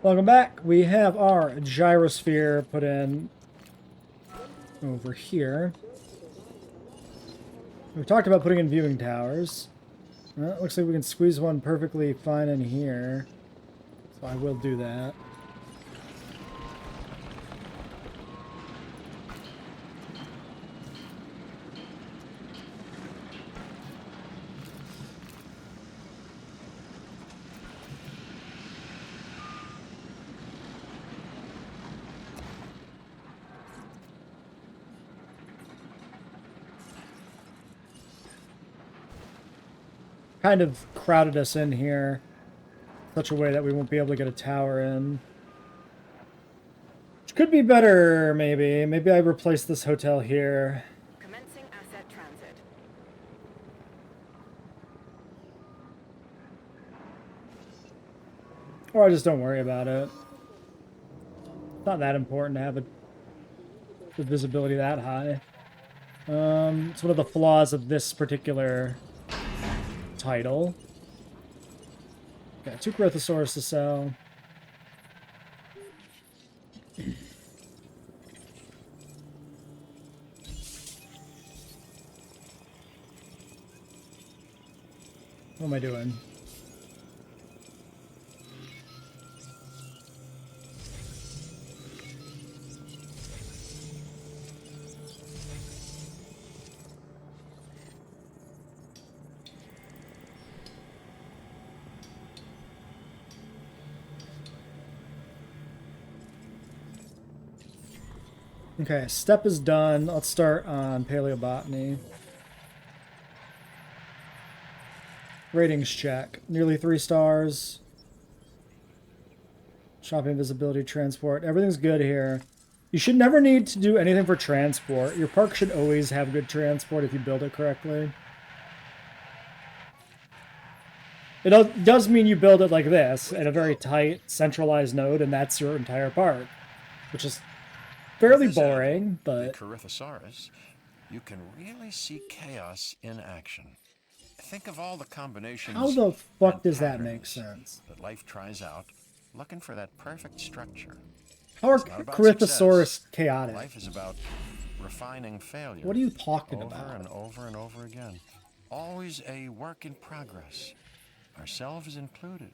Welcome back. We have our gyrosphere put in over here. We talked about putting in viewing towers. Well, it looks like we can squeeze one perfectly fine in here. So I will do that. Kind of crowded us in here in such a way that we won't be able to get a tower in. Which could be better, maybe. Maybe I replace this hotel here. Commencing asset transit. Or I just don't worry about it. It's not that important to have the visibility that high. It's one of the flaws of this particular title. Got 2 Crothosaurus to sell. What am I doing? Okay, step is done. Let's start on paleobotany. Ratings check. Nearly 3 stars. Shopping, visibility, transport. Everything's good here. You should never need to do anything for transport. Your park should always have good transport if you build it correctly. It does mean you build it like this, in a very tight, centralized node, and that's your entire park. Which is fairly boring, but... The Corythosaurus, you can really see chaos in action. Think of all the combinations. How the fuck does that make sense? That life tries out, looking for that perfect structure. How are Corythosaurus chaotic? Life is about refining failure. What are you talking over about? Over and over and over again. Always a work in progress. Ourselves included.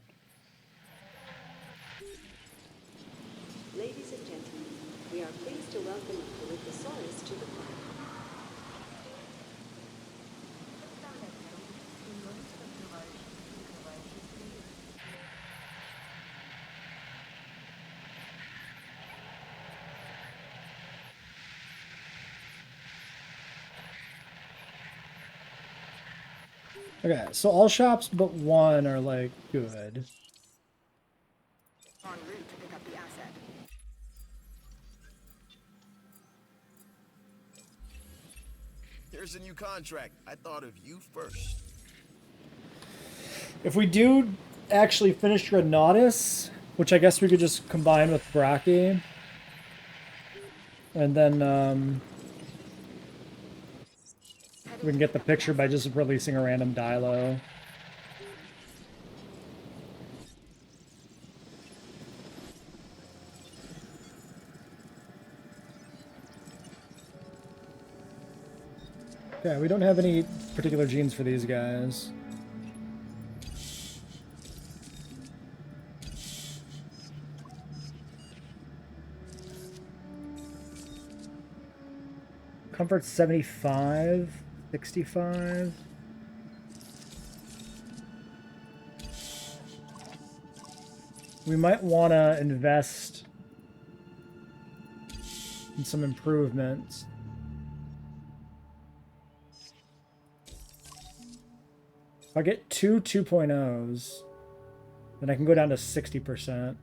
Ladies and gentlemen, we are pleased to welcome Corythosaurus to the park. Okay, so all shops but one are, like, good. En route to pick up the asset. Here's a new contract. I thought of you first. If we do actually finish Gradnatus, which I guess we could just combine with Brachy, and then, we can get the picture by just releasing a random Dilo. Okay, we don't have any particular genes for these guys. Comfort 75. 65. We might want to invest in some improvements. If I get 2 2.0s, then I can go down to 60%.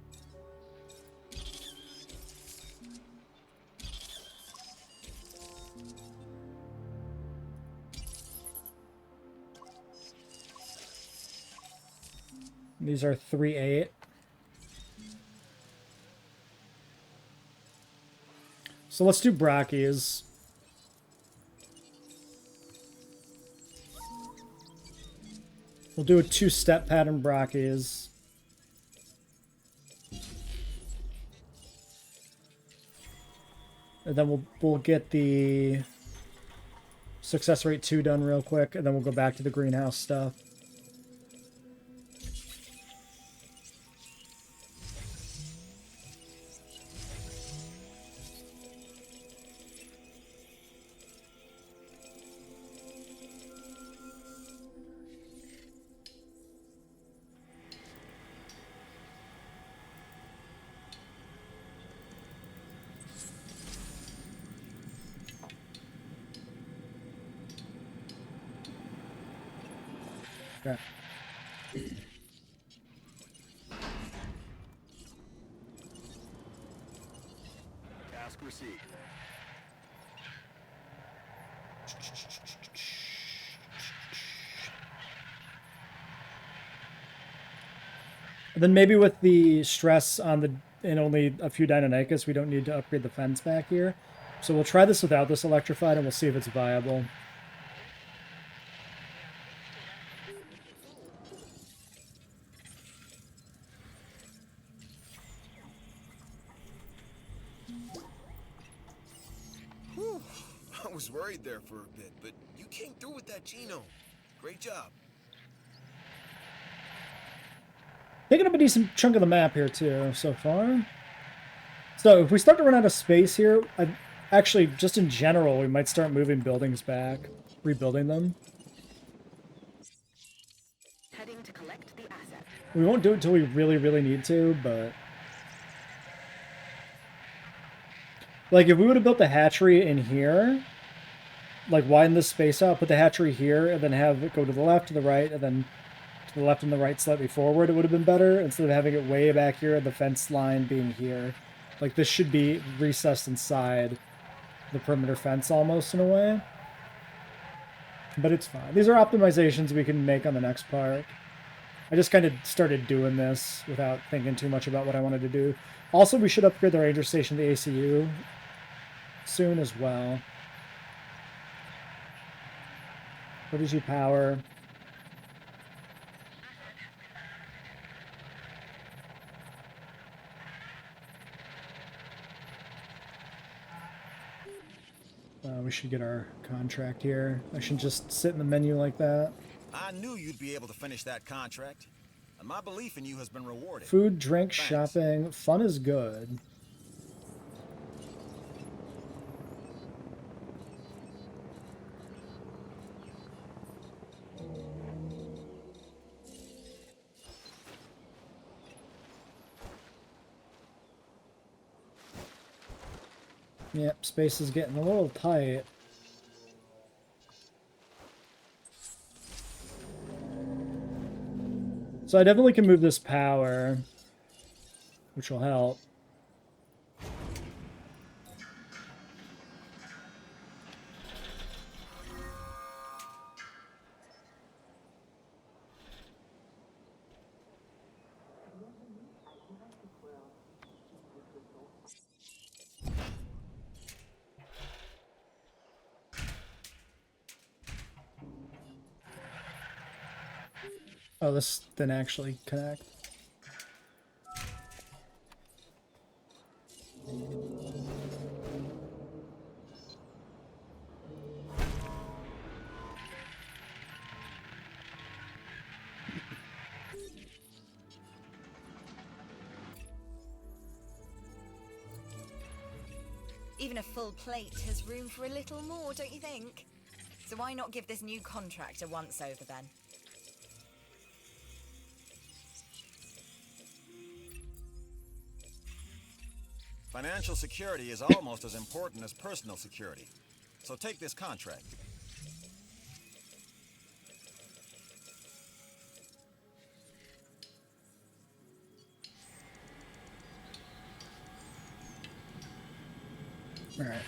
These are 3.8. So let's do Brachy's. We'll do a 2-step pattern Brachy's. And then we'll get the success rate 2 done real quick, and then we'll go back to the greenhouse stuff. Okay. Task received. And then maybe with the stress on the and only a few Deinonychus, we don't need to upgrade the fence back here. So we'll try this without this electrified, and we'll see if it's viable. Whew. I was worried there for a bit, but you came through with that genome. Great job. Picking up a decent chunk of the map here, too, so far. So if we start to run out of space here, actually, just in general, we might start moving buildings back, rebuilding them. Heading to collect the asset. We won't do it until we really, really need to, but... Like, if we would have built the hatchery in here, like, widen this space out, put the hatchery here, and then have it go to the left, to the right, and then to the left and the right slightly forward, it would have been better, instead of having it way back here and the fence line being here. Like, this should be recessed inside the perimeter fence almost, in a way. But it's fine. These are optimizations we can make on the next part. I just kind of started doing this without thinking too much about what I wanted to do. Also, we should upgrade the ranger station to the ACU soon as well. Prodigy power. We should get our contract here. I shouldn't just sit in the menu like that. I knew you'd be able to finish that contract. And my belief in you has been rewarded. Food, drink, Thanks. shopping. Fun is good. Yep, space is getting a little tight. So I definitely can move this power, which will help. Oh, this didn't actually connect. Even a full plate has room for a little more, don't you think? So why not give this new contract a once-over then? Financial security is almost as important as personal security. So take this contract. All right.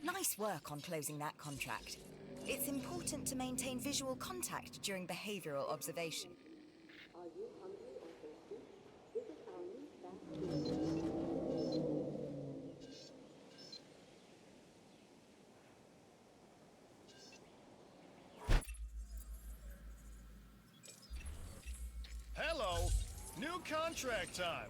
Nice work on closing that contract. It's important to maintain visual contact during behavioral observation. Are you hungry or thirsty? Visit our new fast food. Hello. New contract time.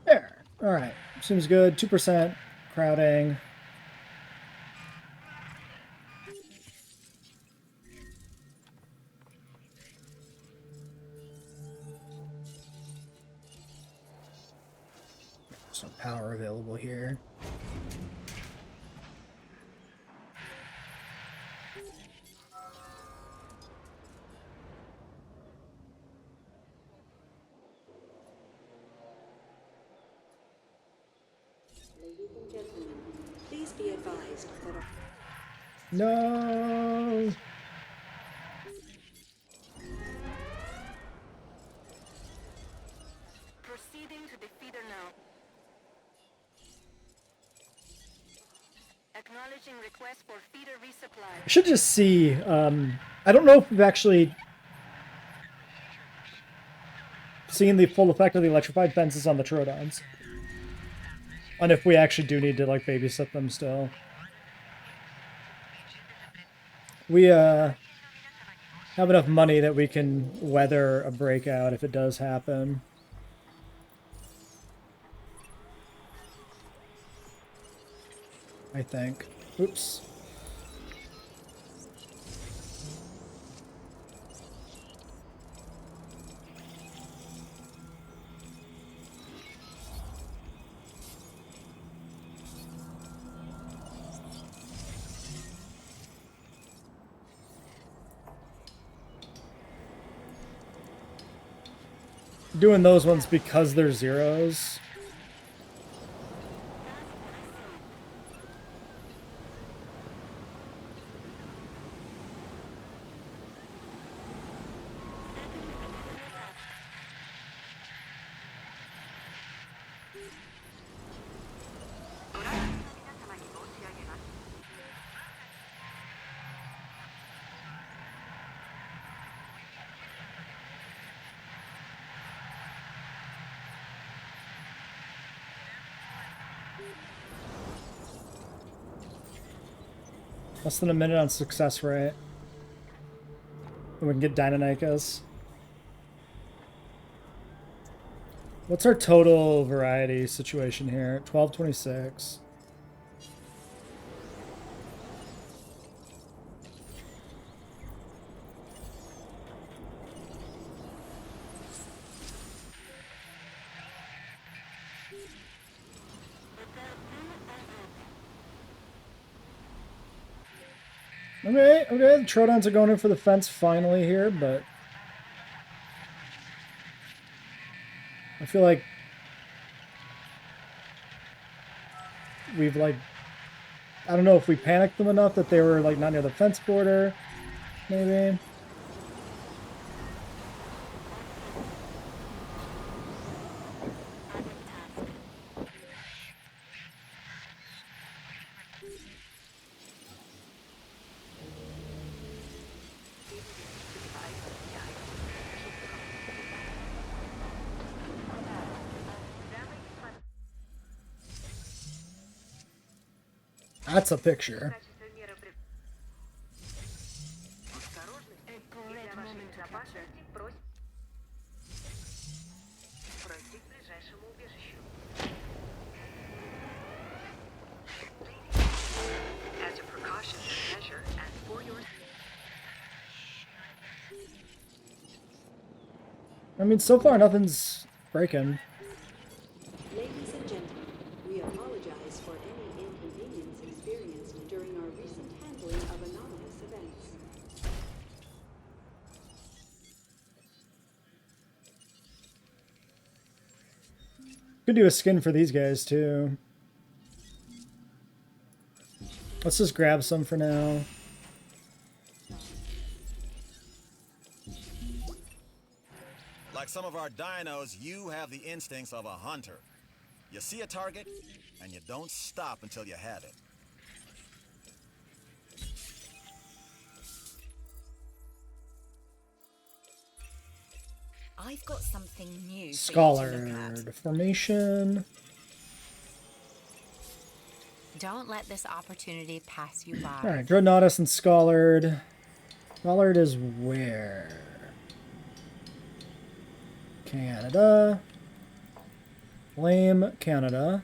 There. All right. Seems good. 2% crowding. Some power available here. Ladies and gentlemen, please be advised that our No. Proceeding to the feeder now. Acknowledging request for feeder resupply. I should just see. I don't know if we've actually seen the full effect of the electrified fences on the Troodons. And if we actually do need to, like, babysit them still. We, have enough money that we can weather a breakout if it does happen. I think. Oops. Doing those ones because they're zeros. Less than a minute on success rate. And we can get Deinonychus. What's our total variety situation here? 1226. Okay, the Troodons are going in for the fence finally here, but I feel like we've, like, I don't know if we panicked them enough that they were, like, not near the fence border, maybe. That's a picture. A great moment to capture. As a precautionary measure and for your I mean, so far nothing's breaking. ladies and gentlemen, we apologize for any inconvenience experienced during our recent handling of anomalous events. Could do a skin for these guys too. Let's just grab some for now. Like some of our dinos, you have the instincts of a hunter. You see a target, and you don't stop until you have it. I've got something new for you to look at. Scholar formation. Don't let this opportunity pass you by. All right, Dreadnoughtus and Scholard. Scholard is where? Canada. Blame Canada.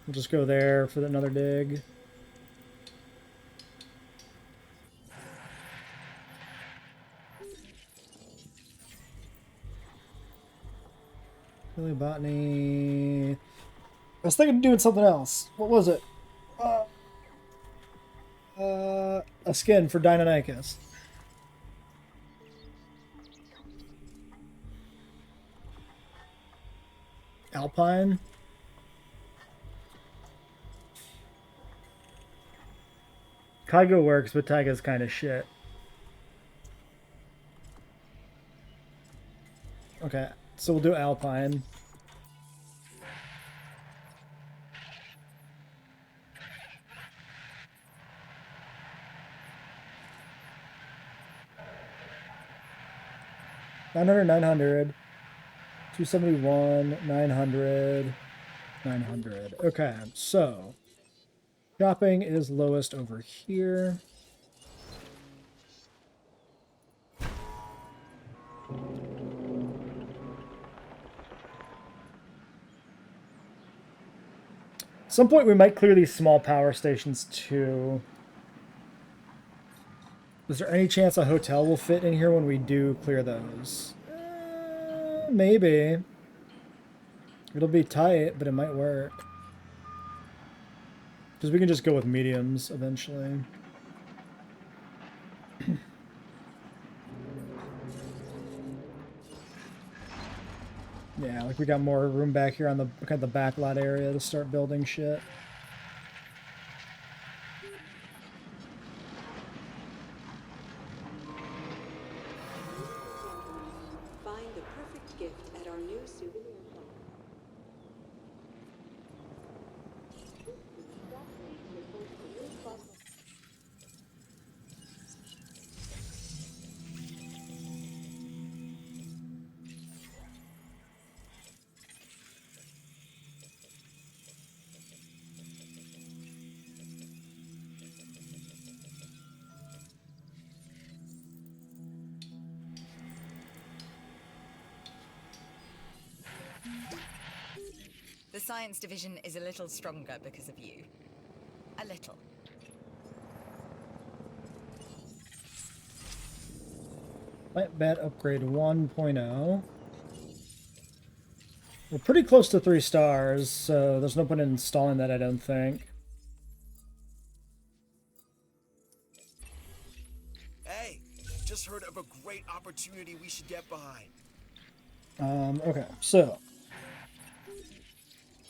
We'll just go there for another dig. Really botany. I was thinking of doing something else. What was it? A skin for Deinonychus. Alpine. Kygo works, but Taiga's kind of shit. Okay, so we'll do Alpine. $900, $900, $271, $900, $900. Okay, so shopping is lowest over here. At some point we might clear these small power stations too. Is there any chance a hotel will fit in here when we do clear those? Maybe. It'll be tight, but it might work. Because we can just go with mediums eventually. Yeah, like we got more room back here on the kind of the back lot area to start building shit. Find the perfect gift at our new souvenir shop. The science division is a little stronger because of you. A little. Plant bed upgrade 1.0. We're pretty close to 3 stars, so there's no point in installing that, I don't think. Hey, just heard of a great opportunity we should get behind. Okay, so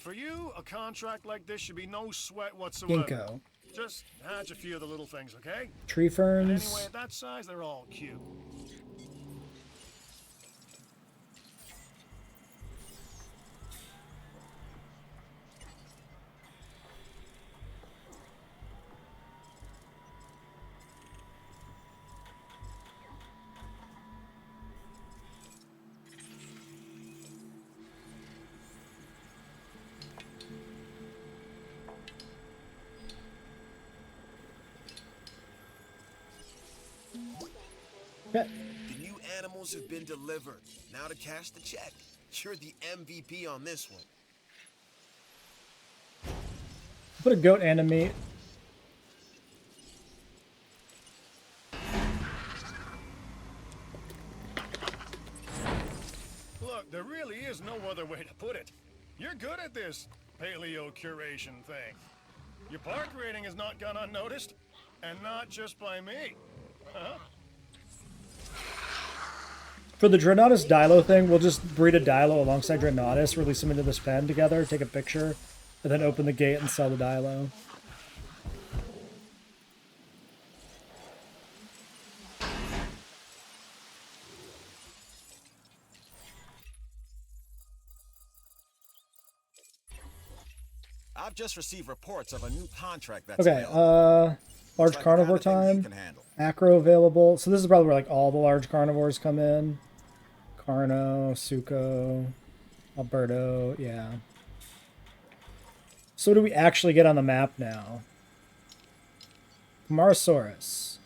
For you, a contract like this should be no sweat whatsoever. ginkgo, Just hatch a few of the little things, okay? tree And ferns. anyway, at that size, they're all cute. Okay. The new animals have been delivered. Now to cash the check. You're the MVP on this one. Put a goat and a meat. Look, there really is no other way to put it. You're good at this paleo curation thing. Your park rating has not gone unnoticed, and not just by me. Huh? For the Dreadnoughtus Dilo thing, we'll just breed a Dilo alongside Dreadnoughtus, release them into this pen together, take a picture, and then open the gate and sell the Dilo. I've just received reports of a new contract that's Okay, available. large It's like the kind carnivore of thing you time. can handle. Acro available. So this is probably where like all the large carnivores come in. Carno, Suco, Alberto, yeah. So what do we actually get on the map now? Camarasaurus,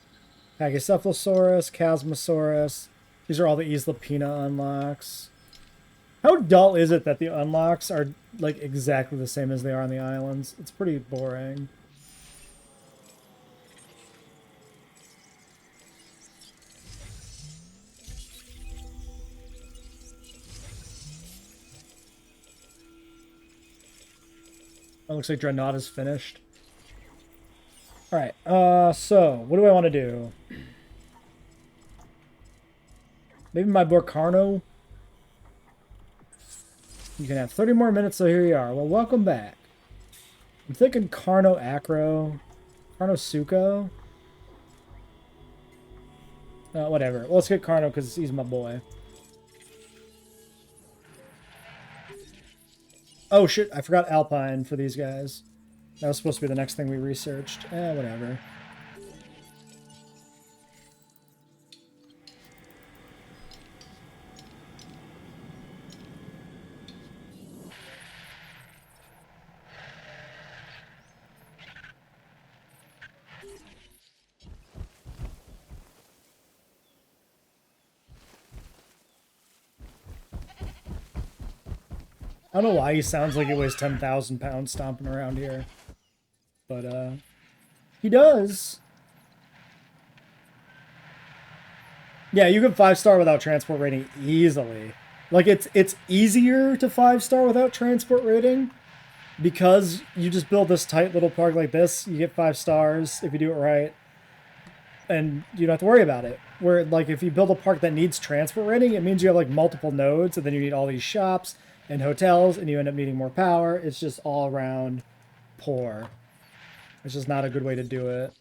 Pachycephalosaurus, Chasmosaurus. These are all the Isla Pina unlocks. How dull is it that the unlocks are like exactly the same as they are on the islands? It's pretty boring. It looks like Dreadnought is finished. Alright, so, what do I want to do? Maybe my Borcarno? You can have 30 more minutes, so here you are. Well, welcome back. I'm thinking Carno Acro. Carno Suco. Whatever. Well, let's get Carno because he's my boy. Oh, shit. I forgot Alpine for these guys. That was supposed to be the next thing we researched. Whatever. I don't know why he sounds like he weighs 10,000 pounds stomping around here. But, he does. Yeah, you can 5-star without transport rating easily. Like, it's easier to 5-star without transport rating because you just build this tight little park like this. You get 5 stars if you do it right. And you don't have to worry about it. Where, like, if you build a park that needs transport rating, it means you have, like, multiple nodes, and then you need all these shops and hotels, and you end up needing more power. It's just all around poor. It's just not a good way to do it.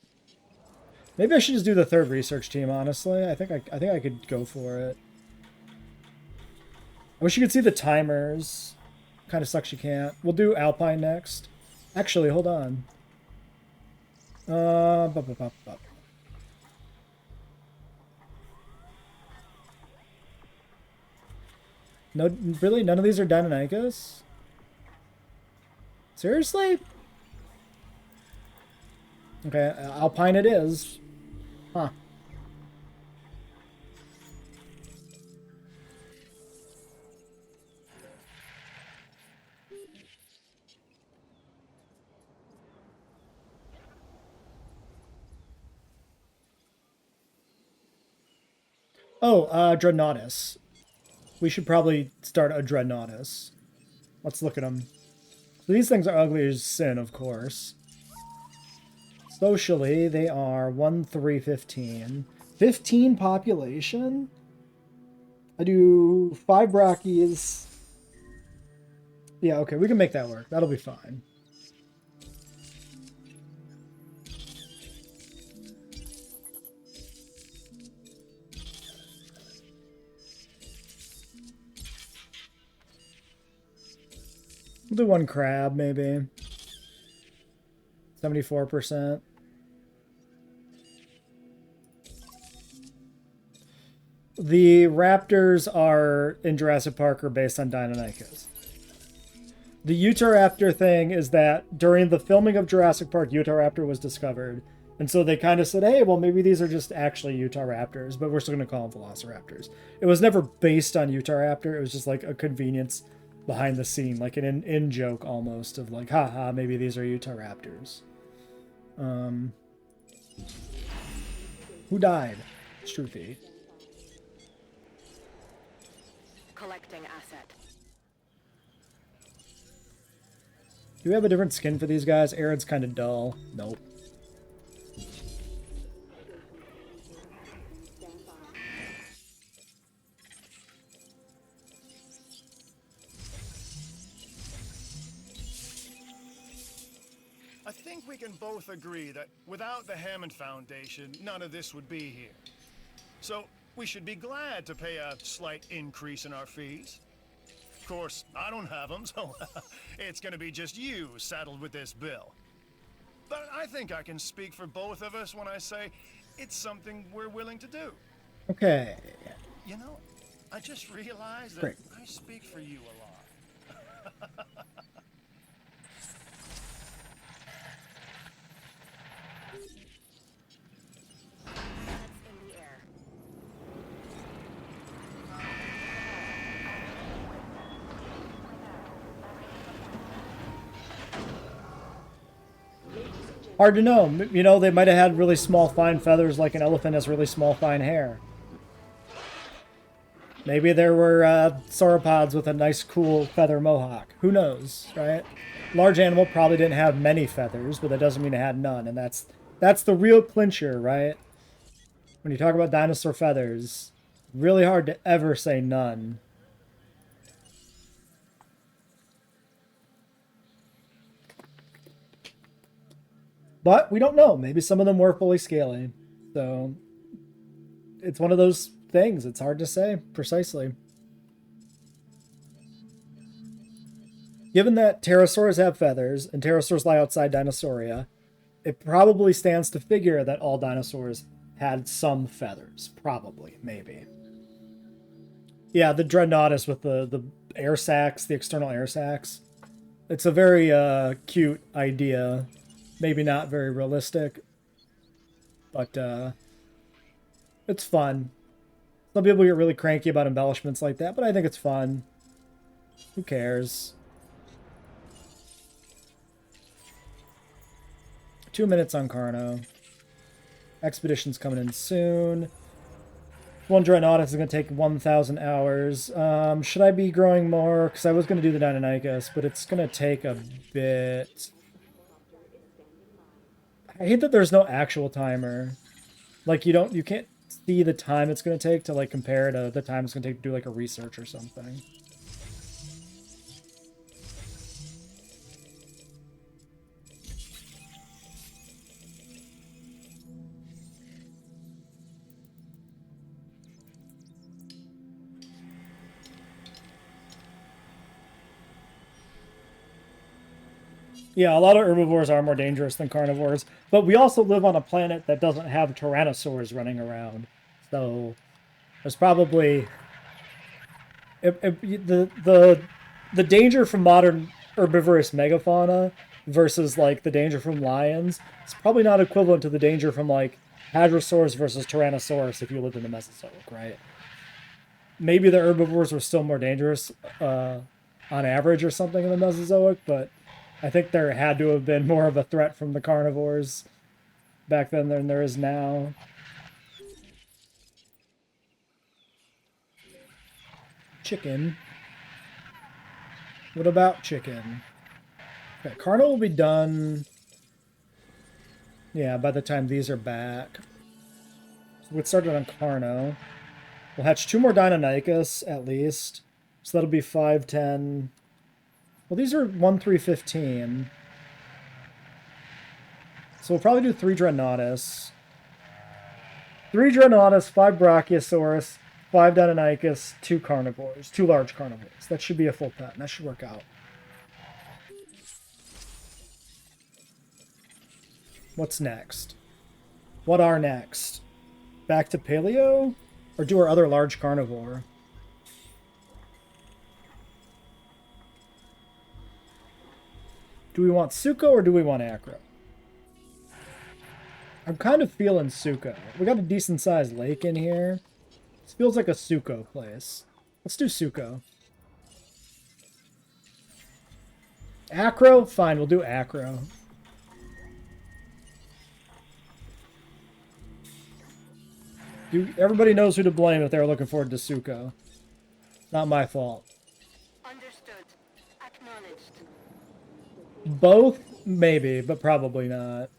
Maybe I should just do the 3rd research team, honestly. I think I could go for it. I wish you could see the timers. Kind of sucks you can't. We'll do Alpine next. Actually, hold on. No, really? None of these are Deinonychus? Seriously? Okay, Alpine it is. Huh. Oh, Dreadnoughtus. We should probably start a Dreadnoughtus. Let's look at them. So these things are ugly as sin, of course. Socially, they are 1, 3, 15. 15 population? I do 5 Rockies. Yeah, okay, we can make that work. That'll be fine. We'll do 1 crab, maybe. 74%. The raptors are in Jurassic Park are based on Deinonychus. The Utahraptor thing is that during the filming of Jurassic Park, Utahraptor was discovered. And so they kind of said, hey, well, maybe these are just actually Utahraptors, but we're still going to call them Velociraptors. It was never based on Utahraptor. It was just like a convenience behind the scene, like an in-joke almost of like, haha, maybe these are Utahraptors. Who died? Struthi. Collecting asset. Do we have a different skin for these guys? Arid's kind of dull. Nope. I think we can both agree that without the Hammond Foundation, none of this would be here. So we should be glad to pay a slight increase in our fees. Of course, I don't have them, so it's going to be just you saddled with this bill. But I think I can speak for both of us when I say it's something we're willing to do. Okay. You know, I just realized that Great. I speak for you a lot. Planets in the air. Hard to know. You know, they might have had really small, fine feathers like an elephant has really small, fine hair. Maybe there were sauropods with a nice, cool feather mohawk. Who knows, right? Large animal probably didn't have many feathers, but that doesn't mean it had none. And that's the real clincher, right? When you talk about dinosaur feathers, really hard to ever say none. But we don't know. Maybe some of them were fully scaling. So it's one of those things. It's hard to say precisely. Given that pterosaurs have feathers and pterosaurs lie outside Dinosauria, it probably stands to figure that all dinosaurs had some feathers. Probably, maybe. Yeah, the Dreadnoughtus with the air sacs, the external air sacs. It's a very cute idea. Maybe not very realistic, but it's fun. Some people get really cranky about embellishments like that, but I think it's fun. Who cares? 2 minutes on Carno. Expedition's coming in soon. One Dreadnoughtus is going to take 1,000 hours. Should I be growing more? Because I was going to do the Deinonychus, but it's going to take a bit. I hate that there's no actual timer. Like, you can't see the time it's going to take to, like, compare to the time it's going to take to do, like, a research or something. Yeah, a lot of herbivores are more dangerous than carnivores, but we also live on a planet that doesn't have tyrannosaurs running around. So there's probably the danger from modern herbivorous megafauna versus like the danger from lions is probably not equivalent to the danger from like hadrosaurs versus tyrannosaurus if you lived in the Mesozoic, right? Maybe the herbivores were still more dangerous on average or something in the Mesozoic, but I think there had to have been more of a threat from the carnivores back then than there is now. Chicken. What about chicken? Okay, Carno will be done. Yeah, by the time these are back. So we started on Carno. We'll hatch 2 more Deinonychus at least. So that'll be 5, 10. Well, these are 1, 3, 15. So we'll probably do 3 Dreadnoughtus. 3 Dreadnoughtus, 5 Brachiosaurus, 5 Deinonychus, 2 carnivores. 2 large carnivores. That should be a full pet. That should work out. What's next? What are next? Back to Paleo? Or do our other large carnivore? Do we want Suco or do we want Acro? I'm kind of feeling Suco. We got a decent sized lake in here. This feels like a Suco place. Let's do Suco. Acro? Fine, we'll do Acro. Everybody knows who to blame if they're looking forward to Suco. Not my fault. Understood. Acknowledged. Both? Maybe, but probably not.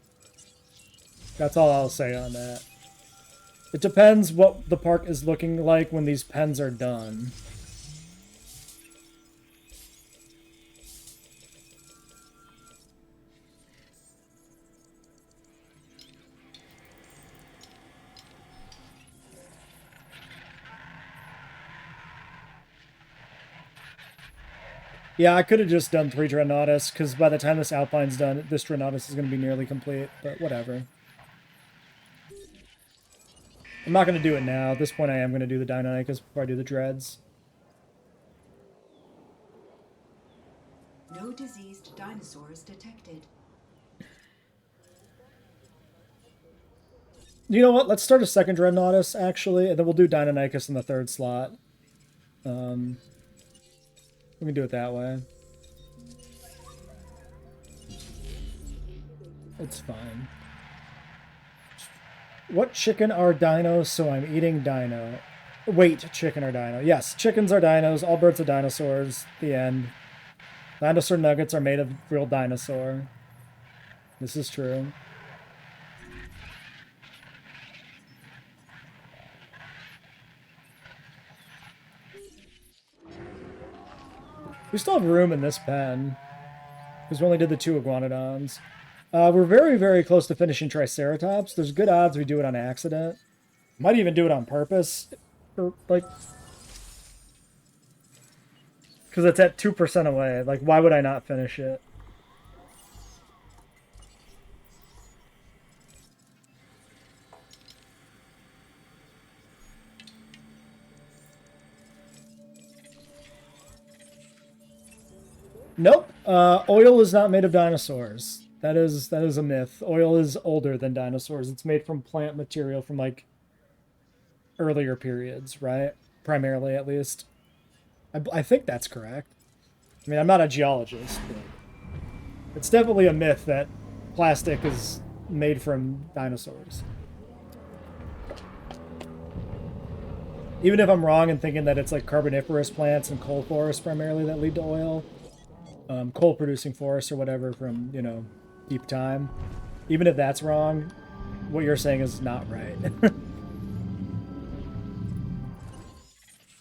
That's all I'll say on that. It depends what the park is looking like when these pens are done. Yeah, I could have just done 3 Dreadnoughtus, because by the time this Alpine's done, this Dreadnoughtus is going to be nearly complete, but whatever. I'm not going to do it now. At this point, I am going to do the Deinonychus before I do the dreads. No diseased dinosaurs detected. You know what? Let's start a second Dreadnoughtus, actually, and then we'll do Deinonychus in the third slot. We can do it that way. It's fine. What chicken are dinos? So I'm eating dino. Wait, chicken or dino? Yes, chickens are dinos. All birds are dinosaurs. The end. Dinosaur nuggets are made of real dinosaur. This is true. We still have room in this pen, because we only did the 2 iguanodons. We're very, very close to finishing Triceratops. There's good odds we do it on accident. Might even do it on purpose. Or, like, because it's at 2% away. Like, why would I not finish it? Nope. Oil is not made of dinosaurs. That is a myth. Oil is older than dinosaurs. It's made from plant material from, like, earlier periods, right? Primarily, at least. I think that's correct. I mean, I'm not a geologist, but it's definitely a myth that plastic is made from dinosaurs. Even if I'm wrong in thinking that it's like carboniferous plants and coal forests primarily that lead to oil, coal-producing forests or whatever from, you know, deep time. Even if that's wrong, what you're saying is not right.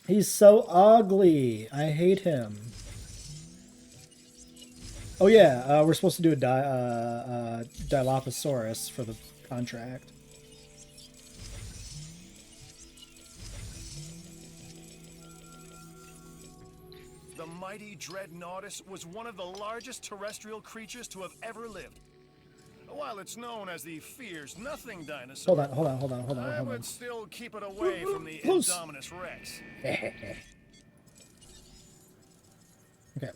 He's so ugly. I hate him. Oh yeah, we're supposed to do a Dilophosaurus for the contract. The mighty Dreadnoughtus was one of the largest terrestrial creatures to have ever lived. While it's known as the Fears Nothing dinosaur, Hold on. I would still keep it away from the Indominus Rex. Okay,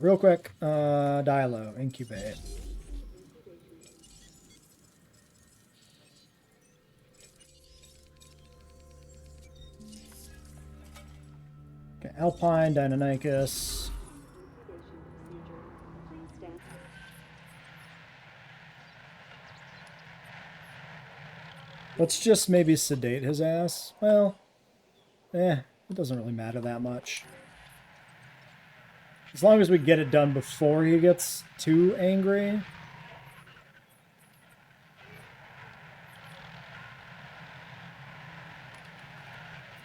real quick. Dilo, incubate. Okay, Alpine, Deinonychus. Let's just maybe sedate his ass. Well, it doesn't really matter that much. As long as we get it done before he gets too angry.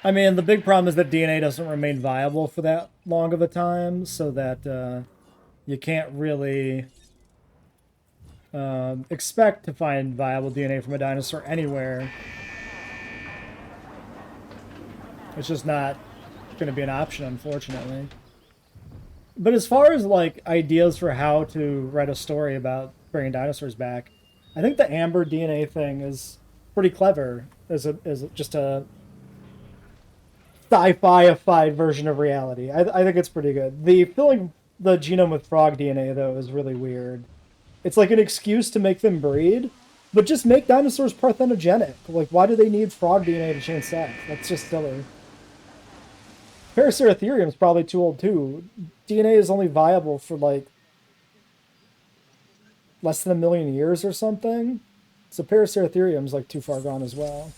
I mean, the big problem is that DNA doesn't remain viable for that long of a time, so that you can't really expect to find viable DNA from a dinosaur anywhere. It's just not going to be an option, unfortunately. But as far as, like, ideas for how to write a story about bringing dinosaurs back, I think the amber DNA thing is pretty clever as just a sci-fi-ified version of reality. I think it's pretty good. The filling the genome with frog DNA, though, is really weird. It's like an excuse to make them breed, but just make dinosaurs parthenogenic. Like, why do they need frog DNA to change sex? That's just silly. Paraceratherium's probably too old, too. DNA is only viable for, like, less than 1 million years or something. So Paraceratherium's, like, too far gone as well.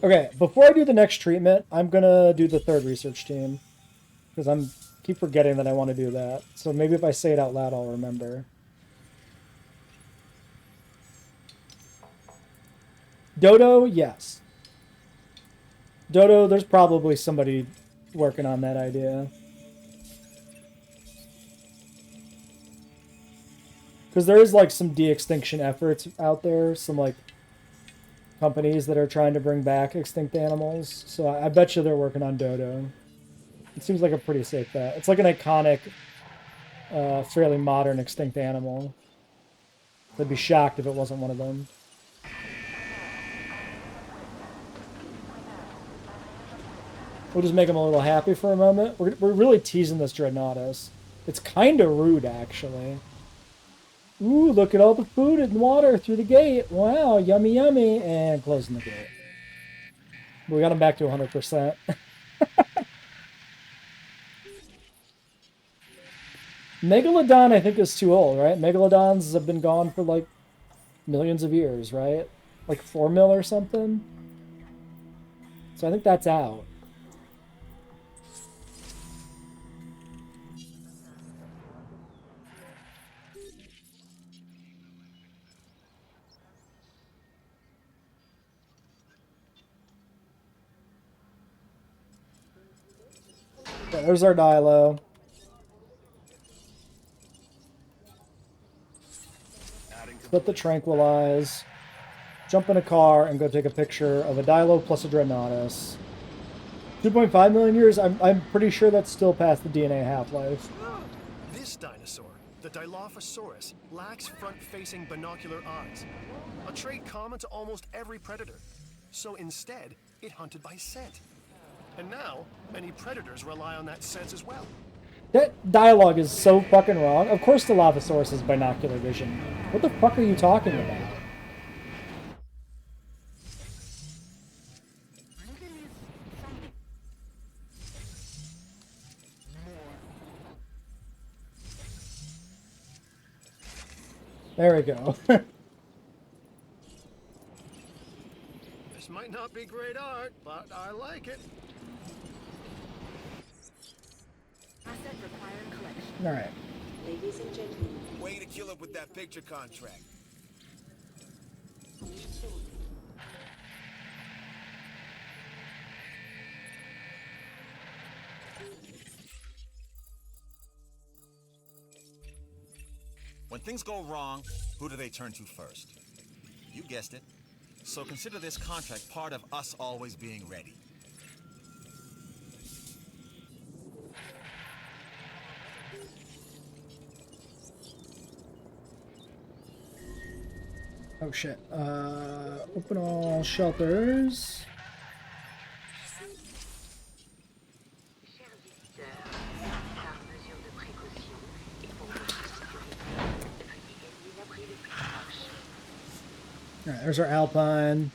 Okay, before I do the next treatment, I'm gonna do the third research team. Because I'm keep forgetting that I want to do that. So maybe if I say it out loud, I'll remember. Dodo, yes. Dodo, there's probably somebody working on that idea. Because there is, like, some de-extinction efforts out there. Some, like, companies that are trying to bring back extinct animals. So I bet you they're working on Dodo. It seems like a pretty safe bet. It's like an iconic, fairly modern extinct animal. I'd be shocked if it wasn't one of them. We'll just make them a little happy for a moment. We're really teasing this Dreadnoughtus. It's kind of rude, actually. Ooh, look at all the food and water through the gate. Wow, yummy, yummy. And closing the gate. We got him back to 100%. Megalodon, I think, is too old, right? Megalodons have been gone for, like, millions of years, right? Like 4 mil or something? So I think that's out. Yeah, there's our Dilo. Split the Tranquilize. Jump in a car and go take a picture of a Dilo plus a Dreadnoughtus. 2.5 million years, I'm pretty sure that's still past the DNA half-life. This dinosaur, the Dilophosaurus, lacks front-facing binocular eyes, a trait common to almost every predator. So instead, it hunted by scent. And now, many predators rely on that sense as well. That dialogue is so fucking wrong. Of course Dilophosaurus has binocular vision. What the fuck are you talking about? There we go. This might not be great art, but I like it. Asset required collection. All right. Ladies and gentlemen, Way to kill it with that picture contract. When things go wrong, who do they turn to first? You guessed it. So consider this contract part of us always being ready. Oh shit. Open all shelters. Chers visiteurs, par mesure de précaution et pour votre sécurité, veuillez gagner l'abri le plus proche. Alright, there's our Alpine.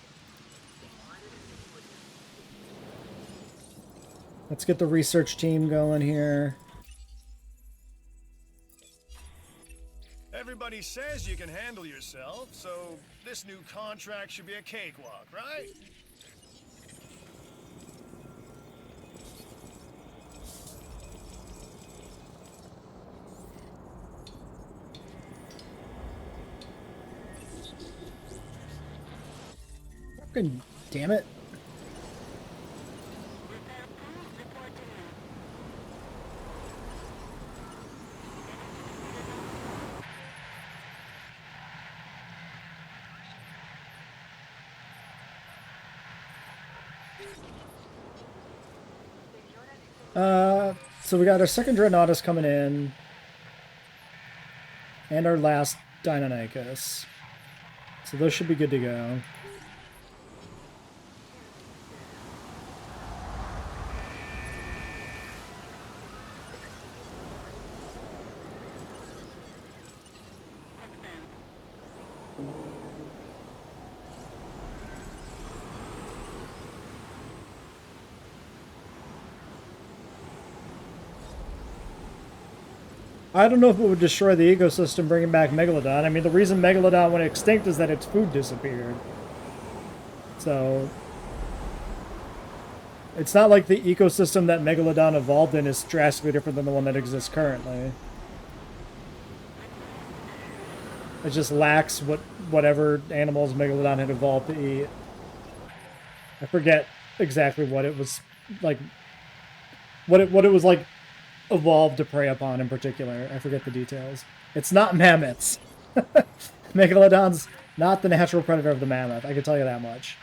Let's get the research team going here. Everybody says you can handle yourself, so this new contract should be a cakewalk, right? Fucking damn it. So we got our second Dreadnoughtus coming in. And our last Deinonychus. So those should be good to go. I don't know if it would destroy the ecosystem bringing back Megalodon. I mean, the reason Megalodon went extinct is that its food disappeared. So it's not like the ecosystem that Megalodon evolved in is drastically different than the one that exists currently. It just lacks whatever animals Megalodon had evolved to eat. I forget exactly what it was like. What it was like evolved to prey upon in particular. I forget the details. It's not mammoths. Megalodons Not the natural predator of the mammoth, I can tell you that much.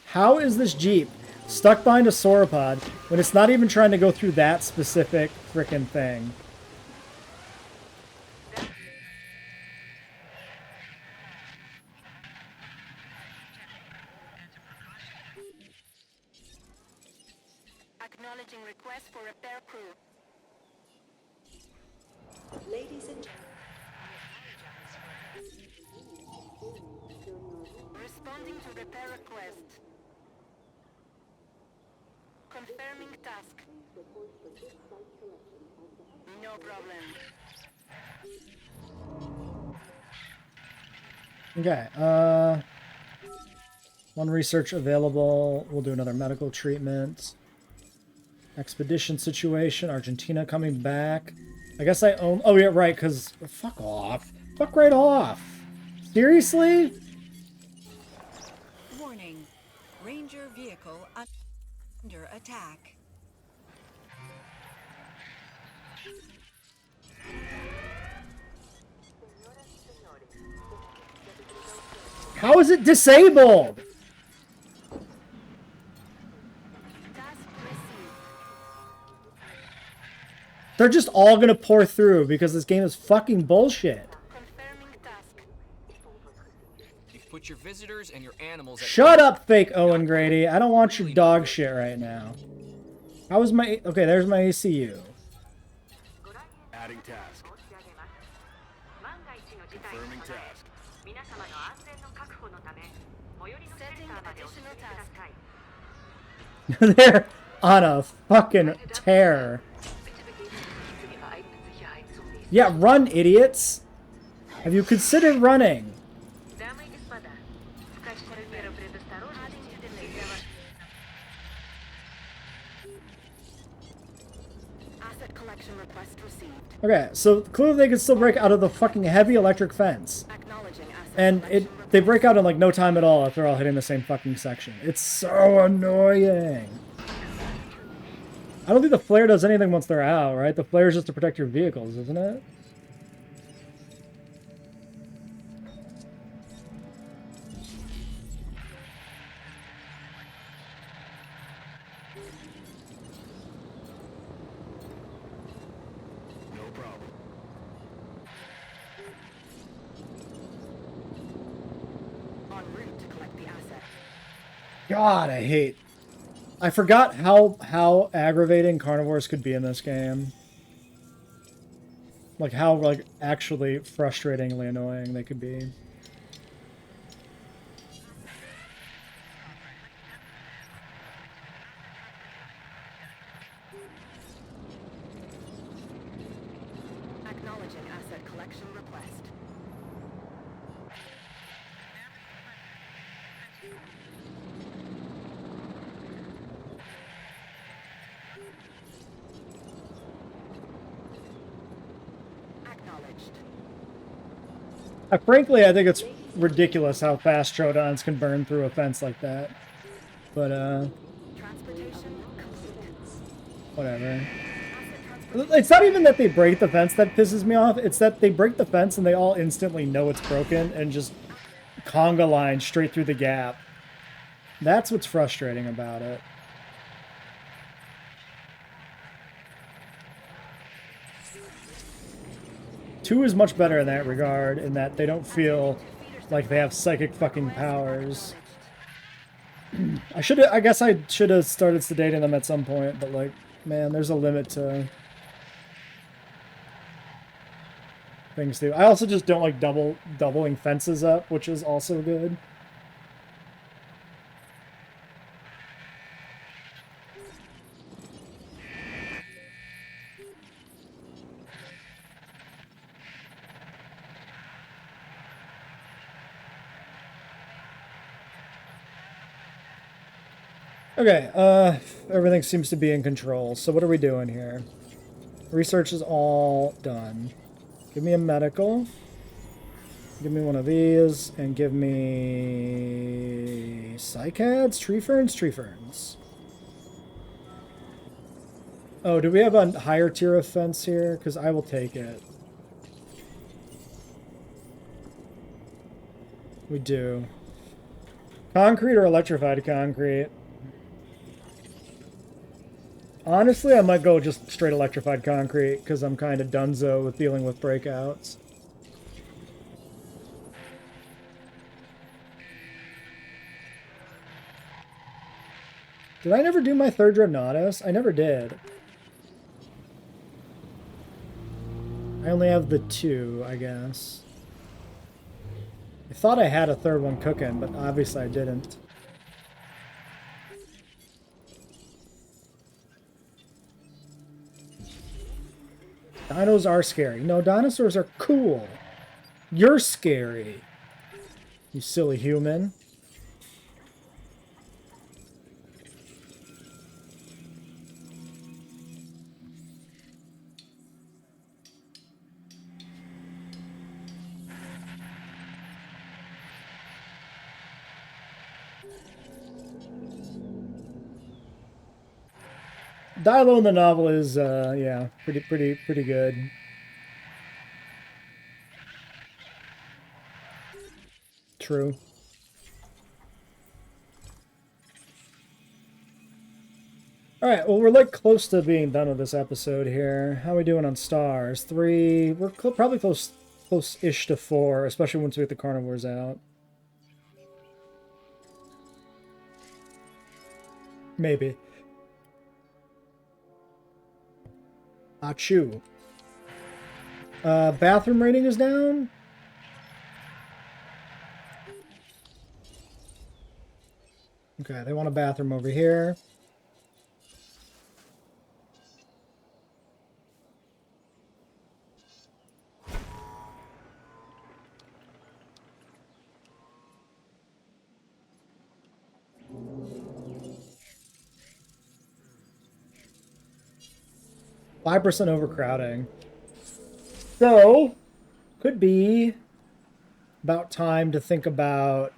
How is this Jeep stuck behind a sauropod when it's not even trying to go through that specific frickin' thing? Acknowledging request for repair crew. Ladies and Responding to repair request. Confirming task. No problem. Okay, one research available. We'll do another medical treatment. Expedition situation. Argentina coming back. I guess I own... Oh, yeah, right, because... Fuck off. Fuck right off. Seriously? Warning. Ranger vehicle under attack. How is it disabled? They're just all gonna pour through because this game is fucking bullshit. You've put your visitors and your animals at Shut up, fake Owen Grady. I don't want your dog shit right now. How is my... Okay, there's my ACU. Adding task. Confirming task. Setting additional task. They're on a fucking tear. Yeah, run, idiots. Have you considered running? Asset collection request received. Okay, so clearly they can still break out of the fucking heavy electric fence. Acknowledging asset And they break out in like no time at all if they're all hitting the same fucking section. It's so annoying. I don't think the flare does anything once they're out, right? The flare is just to protect your vehicles, isn't it? No problem. en route to collect the asset. God, I forgot how aggravating carnivores could be in this game. Like how like actually frustratingly annoying they could be. Acknowledging asset collection request. Frankly, I think it's ridiculous how fast Trodons can burn through a fence like that. But, Transportation complete. whatever. It's not even that they break the fence that pisses me off. It's that they break the fence and they all instantly know it's broken and just conga line straight through the gap. That's what's frustrating about it. Two is much better in that regard, in that they don't feel like they have psychic fucking powers. I guess I should have started sedating them at some point, but like, man, there's a limit to things to do. I also just don't like doubling fences up, which is also good. Okay, everything seems to be in control. So what are we doing here? Research is all done. Give me a medical. Give me one of these, and give me cycads, tree ferns, tree ferns. Oh, do we have a higher tier of fence here? Because I will take it. We do. Concrete or electrified concrete? Honestly, I might go just straight electrified concrete, because I'm kind of dunzo with dealing with breakouts. Did I never do my third Dreadnoughtus? I never did. I only have the 2, I guess. I thought I had a third one cooking, but obviously I didn't. Dinos are scary. No, dinosaurs are cool. You're scary. You silly human. Dilo in the novel is, yeah, pretty good. True. Alright, well, we're like close to being done with this episode here. How are we doing on stars? 3. We're probably close-ish to 4, especially once we get the carnivores out. Maybe. Achoo. Bathroom rating is down? Okay, they want a bathroom over here. %5 overcrowding. So, could be about time to think about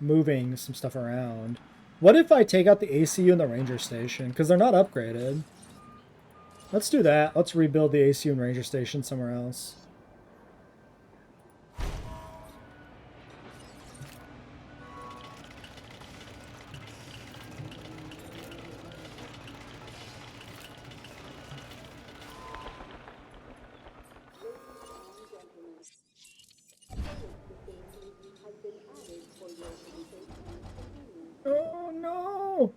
moving some stuff around. What if I take out the ACU and the Ranger Station? Because they're not upgraded. Let's do that. Let's rebuild the ACU and Ranger Station somewhere else. Oh no!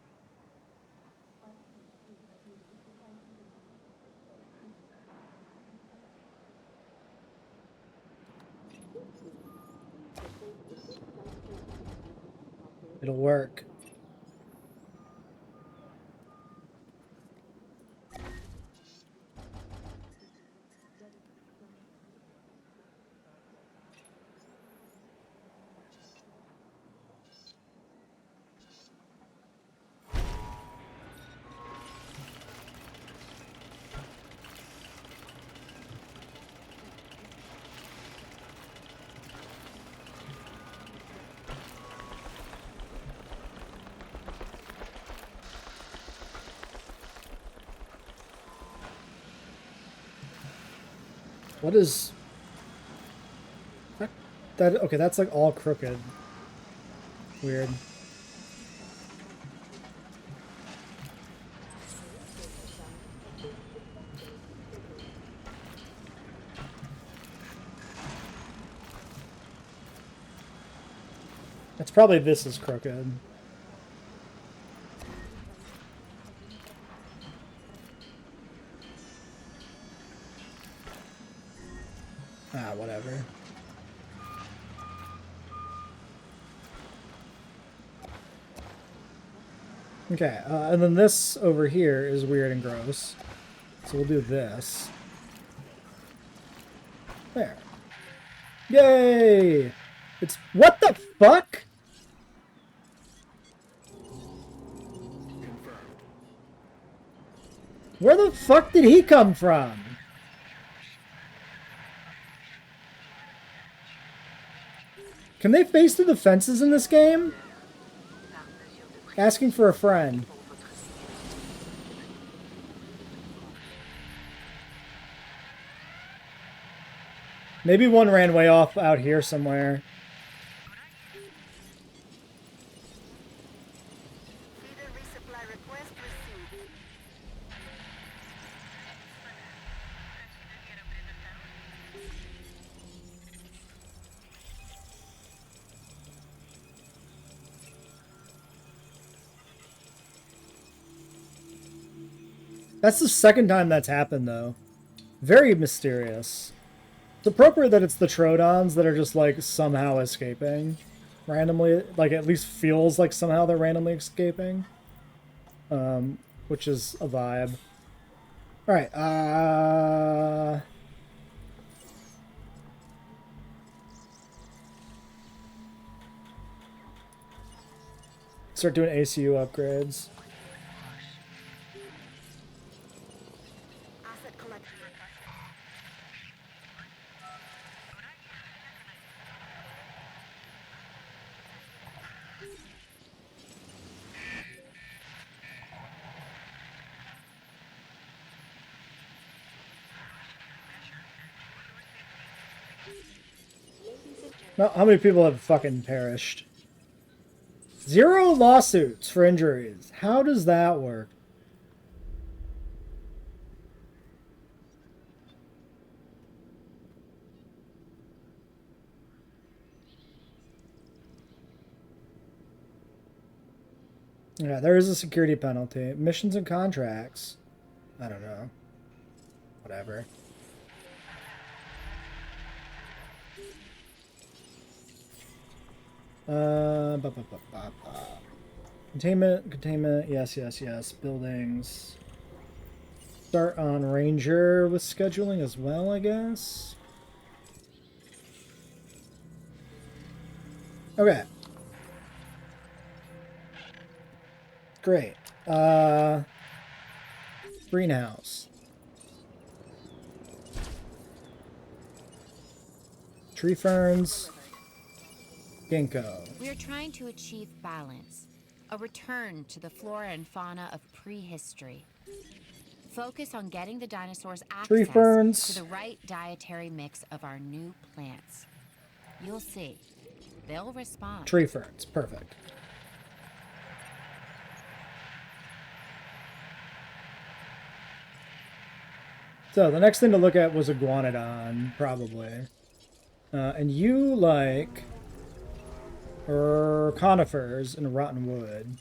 It'll work. What is that? Okay, that's like all crooked. Weird. It's probably this is crooked. Ah, whatever. Okay, and then this over here is weird and gross. So we'll do this. There. Yay! It's... What the fuck?! Where the fuck did he come from? Can they face through the fences in this game? Asking for a friend. Maybe one ran way off out here somewhere. Feeder resupply request received. That's the second time that's happened, though. Very mysterious. It's appropriate that it's the Trodons that are just, like, somehow escaping. Randomly, like, at least feels like somehow they're randomly escaping. Which is a vibe. Alright, start doing ACU upgrades. Asset collection. No, how many people have fucking perished? 0 lawsuits for injuries. How does that work? Yeah, there is a security penalty. Missions and contracts. I don't know. Whatever. Containment, yes. Buildings. Start on Ranger with scheduling as well, I guess. Okay. Great. Greenhouse. Tree ferns. Ginkgo. We are trying to achieve balance, a return to the flora and fauna of prehistory. Focus on getting the dinosaurs Tree access ferns. to the right dietary mix of our new plants. You'll see. They'll respond. Tree ferns. Perfect. So the next thing to look at was Iguanodon, probably. And you like conifers and rotten wood.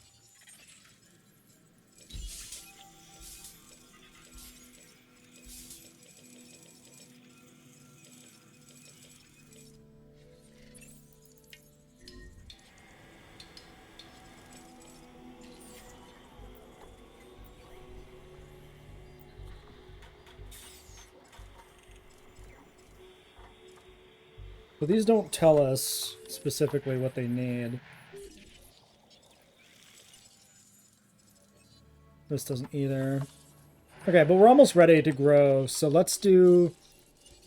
So these don't tell us specifically what they need. This doesn't either. Okay, but we're almost ready to grow, so let's do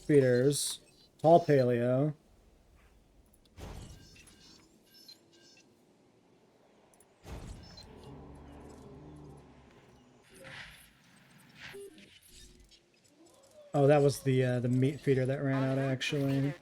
feeders. Tall paleo. Oh, that was the meat feeder that ran out, actually.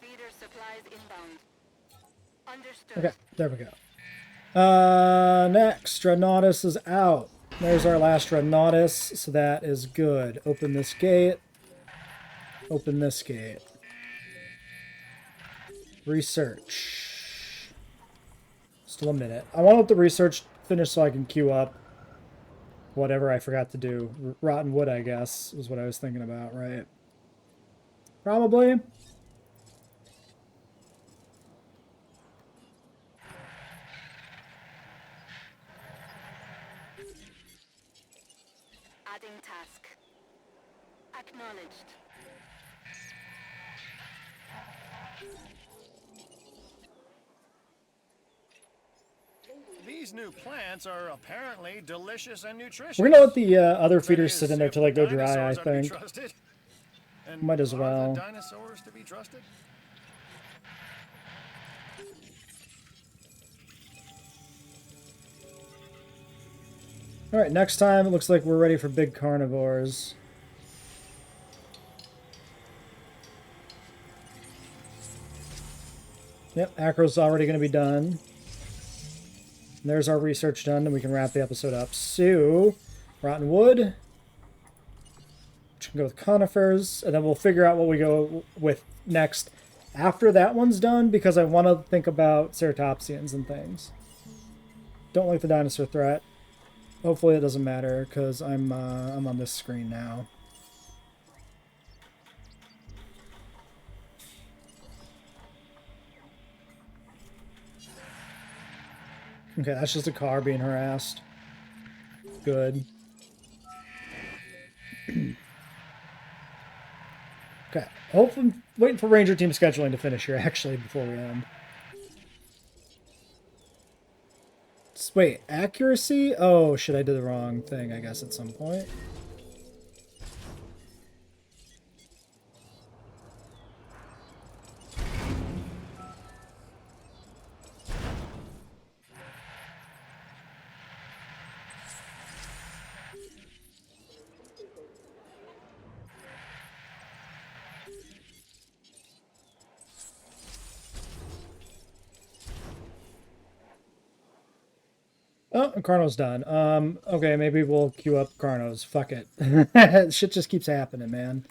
Feeder supplies inbound. Understood. Okay, there we go. Next, Dreadnoughtus is out. There's our last Dreadnoughtus, so that is good. Open this gate. Open this gate. Research. Still a minute. I want to let the research finish so I can queue up whatever I forgot to do. Rotten wood, I guess, was what I was thinking about, right? Probably. Adding task. Acknowledged. These new plants are apparently delicious and nutritious. We're gonna let the other Thing feeders is, sit in there if till they the go dry, I dinosaurs are to be think. trusted, and Might as are well. the dinosaurs to be trusted? Alright, next time it looks like we're ready for big carnivores. Yep, Acro's already going to be done. There's our research done, and we can wrap the episode up. So, rotten wood. Which can go with conifers, and then we'll figure out what we go with next after that one's done, because I want to think about ceratopsians and things. Don't like the dinosaur threat. Hopefully it doesn't matter, because I'm on this screen now. Okay, that's just a car being harassed. Good. Okay, hopefully, waiting for Ranger Team scheduling to finish here, actually, before we end. Wait, accuracy? Oh, shit, I did the wrong thing, I guess, at some point. Oh, Carno's done. Okay, maybe we'll queue up Carno's. Fuck it. Shit just keeps happening, man.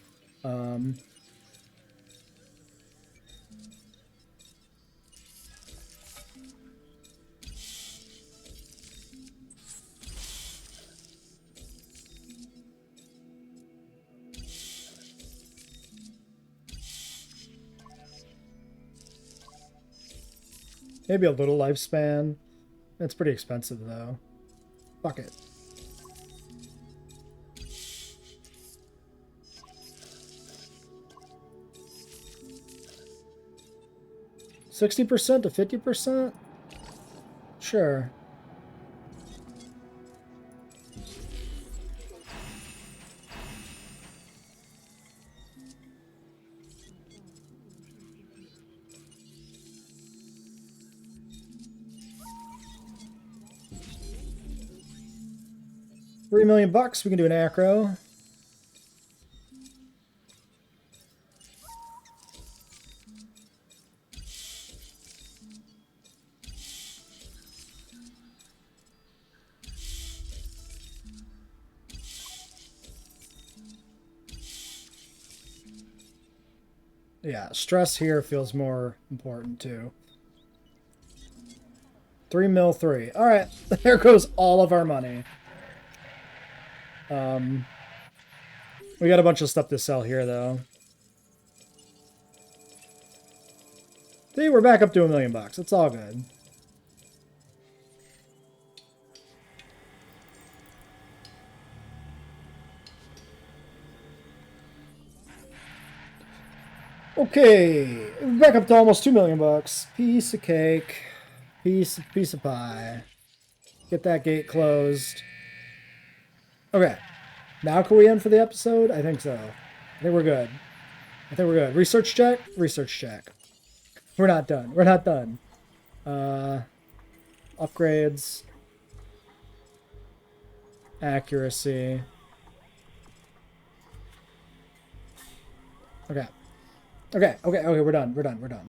Maybe a little lifespan. It's pretty expensive, though. Fuck it. $60% to 50%? Sure. $3 million bucks, we can do an acro. Yeah, stress here feels more important too. 3 mil 3. All right, there goes all of our money. We got a bunch of stuff to sell here, though. See, we're back up to $1 million bucks. It's all good. Okay, back up to almost $2 million bucks. Piece of cake, piece of pie. Get that gate closed. Okay. Now can we end for the episode? I think so. I think we're good. I think we're good. Research check? Research check. We're not done. We're not done. Upgrades. Accuracy. Okay. Okay, we're done. We're done.